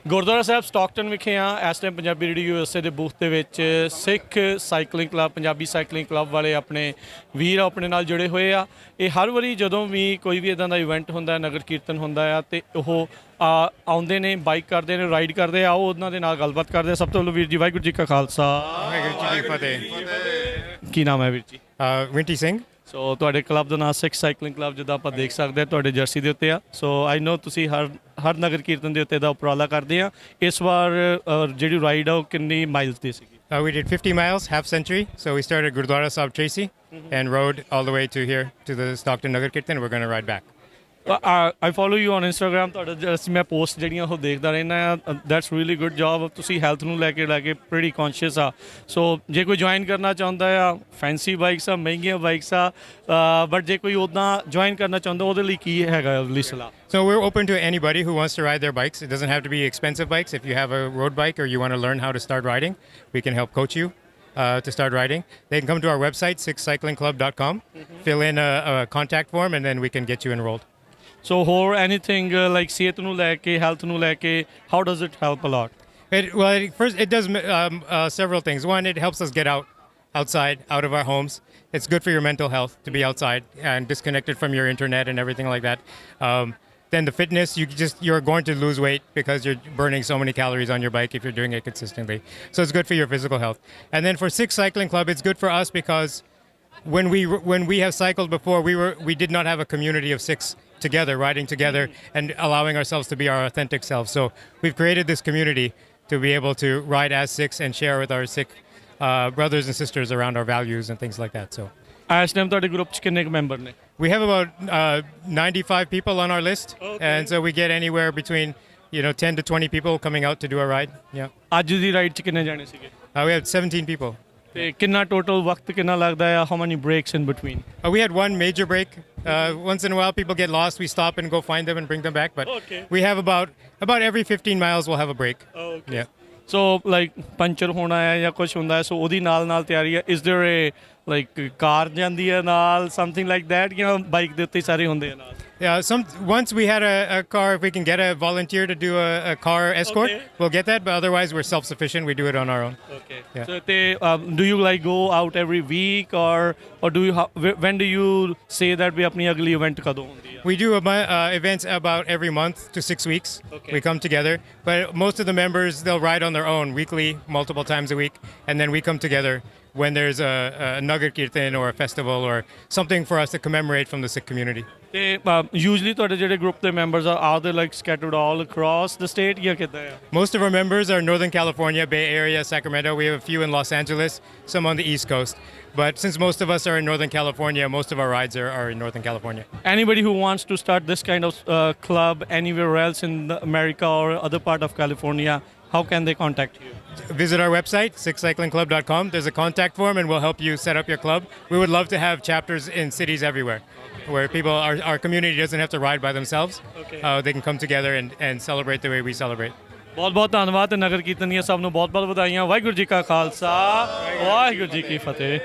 ਗੁਰਦੁਆਰਾ ਸਾਹਿਬ Stockton ਵਿਖੇ ਆ ਇਸ ਟਾਈਮ ਪੰਜਾਬੀ ਰੇਡੀਓ USA ਦੇ ਬੂਥ ਦੇ ਵਿੱਚ Sikh cycling club Punjabi cycling club ਵਾਲੇ ਆਪਣੇ ਵੀਰ ਆਪਣੇ ਨਾਲ ਜੁੜੇ ਹੋਏ ਆ। ਇਹ ਹਰ ਵਾਰੀ ਜਦੋਂ ਵੀ ਕੋਈ ਵੀ ਇੱਦਾਂ ਦਾ ਇਵੈਂਟ ਹੁੰਦਾ ਨਗਰ ਕੀਰਤਨ ਹੁੰਦਾ ਆ ਤੇ ਉਹ ਆਉਂਦੇ ਨੇ ਬਾਈਕ ਕਰਦੇ ਨੇ ਰਾਈਡ ਕਰਦੇ ਆ। ਉਹ ਉਹਨਾਂ ਦੇ ਨਾਲ ਗੱਲਬਾਤ ਕਰਦੇ ਆ। ਸਭ ਤੋਂ ਪਹਿਲਾਂ ਵੀਰ ਜੀ ਵਾਹਿਗੁਰੂ ਜੀ ਕਾ ਖਾਲਸਾ ਵਾਹਿਗੁਰੂ ਜੀ ਕੀ ਫਤਿਹ। ਕੀ ਨਾਮ ਹੈ ਵੀਰ ਜੀ? ਵਿੰਟੀ ਸਿੰਘ। ਸੋ ਤੁਹਾਡੇ ਕਲੱਬ ਦਾ ਨਾਮ ਸਿੱਖ ਸਾਈਕਲਿੰਗ ਕਲੱਬ ਜਿੱਦਾਂ ਆਪਾਂ ਦੇਖ ਸਕਦੇ ਹਾਂ ਤੁਹਾਡੇ ਜਰਸੀ ਦੇ ਉੱਤੇ ਆ। ਸੋ ਆਈ ਨੋ ਤੁਸੀਂ ਹਰ ਨਗਰ ਕੀਰਤਨ ਦੇ ਉੱਤੇ ਦਾ ਉਪਰਾਲਾ ਕਰਦੇ ਆ। ਇਸ ਵਾਰ ਜਿਹੜੀ ਰਾਈਡ ਆ ਉਹ ਕਿੰਨੀ ਮਾਈਲਸ ਦੀ ਸੀਗੀ? We did 50 miles, half century. So we started Gurdwara Sahib Tracy and rode all the way to here to the Stockton Nagar Kirtan. We're going to ride back. I follow you on Instagram. ਤੁਹਾਡਾ ਮੈਂ post ਜਿਹੜੀਆਂ ਉਹ ਦੇਖਦਾ ਰਹਿੰਦਾ ਆ। That's really good job. ਤੁਸੀਂ health ਨੂੰ ਲੈ ਕੇ ਪ੍ਰੀਟੀ ਕੌਨਸ਼ੀਅਸ ਆ। ਸੋ ਜੇ ਕੋਈ ਜੁਆਇਨ ਕਰਨਾ ਚਾਹੁੰਦਾ ਆ ਫੈਂਸੀ ਬਾਈਕਸ ਆ ਮਹਿੰਗੀਆਂ ਬਾਈਕਸ ਆ ਬਟ ਜੇ ਕੋਈ ਉੱਦਾਂ ਜੁਆਇਨ ਕਰਨਾ ਚਾਹੁੰਦਾ ਉਹਦੇ ਲਈ ਕੀ ਹੈਗਾ ਉਹਦੀ ਸਲਾਹ? So we're open to anybody who wants to ride their bikes. It doesn't have to be expensive bikes. If you have a road bike or you want to learn how to start riding, we can help coach you to start riding. They can come to our website, sikhcyclingclub.com, fill in a contact form, and then we can get you enrolled. So ਹੋਰ anything like ਸਿਹਤ ਨੂੰ ਲੈ ਕੇ health ਨੂੰ ਲੈ ਕੇ how does it help a lot? It does several things. One, it helps us get outside, out of our homes. It's good for your mental health to be outside and disconnected from your internet and everything like that. Then the fitness, you're going to lose weight because you're burning so many calories on your bike if you're doing it consistently. So it's good for your physical health. And then for Sikh Cycling Club, it's good for us because when we have cycled before, we did not have a community of Sikhs together, riding together and allowing ourselves to be our authentic selves. So we've created this community to be able to ride as Sikhs and share with our Sikh brothers and sisters around our values and things like that. So ਇਸ time ਤੁਹਾਡੇ group 'ਚ ਕਿੰਨੇ ਕੁ member ਨੇ? we have about 95 people on our list. Okay. And so we get anywhere between 10 to 20 people coming out to do a ride. Yeah. ਅੱਜ ਦੀ ride 'ਚ ਕਿੰਨੇ ਜਾਣੇ ਸੀਗੇ? We had 17 people. ਤੇ ਕਿੰਨਾ ਟੋਟਲ ਵਕਤ ਕਿੰਨਾ ਲੱਗਦਾ ਆ? How many breaks in between? We had one major break. Once in a while people get lost, we stop and go find them and bring them back. But okay. We have about every 15 miles we'll have a break. Okay. Yeah. So like puncture ਹੋਣਾ ਹੈ ਜਾਂ ਕੁਝ ਹੁੰਦਾ ਹੈ ਸੋ ਉਹਦੀ ਨਾਲ ਤਿਆਰੀ ਹੈ? Is there a like ਕਾਰ ਜਾਂਦੀ ਹੈ ਨਾਲ something like that? ਬਾਈਕ ਦੇ ਉੱਤੇ ਸਾਰੇ ਹੁੰਦੇ ਆ ਨਾਲ? Yeah, once we had a car, if we can get a volunteer to do a car escort, okay. We'll get that. But otherwise, we're self-sufficient. We do it on our own. Okay. Yeah. So, do you like go out every week or do you when do you say that we apni agli event kado hundi hai? We do events about every month to 6 weeks. Okay. We come together, but most of the members they'll ride on their own weekly, multiple times a week, and then we come together when there's a Nagar Kirtan or a festival or something for us to commemorate from the Sikh community. Usually ਤੁਹਾਡੇ ਜਿਹੜੇ group ਦੇ members are they like scattered all across the state ਜਾਂ ਕਿੱਦਾਂ ਆ? Most of our members are Northern California, Bay Area, Sacramento. We have a few in Los Angeles, some on the East Coast. But since most of us are in Northern California, most of our rides are in Northern California. Anybody who wants to start this kind of club anywhere else in America or other part of California, how can they contact you? Visit our website, sikhcyclingclub.com. There's a contact form and we'll help you set up your club. We would love to have chapters in cities everywhere where people, our community doesn't have to ride by themselves. Okay. They can come together and celebrate the way we celebrate. ਬਹੁਤ ਧੰਨਵਾਦ। ਨਗਰ ਕੀਰਤਨੀਆਂ ਸਭ ਨੂੰ ਬਹੁਤ ਵਧਾਈਆਂ। ਵਾਹਿਗੁਰੂ ਜੀ ਕਾ ਖਾਲਸਾ ਵਾਹਿਗੁਰੂ ਜੀ ਕੀ ਫਤਿਹ।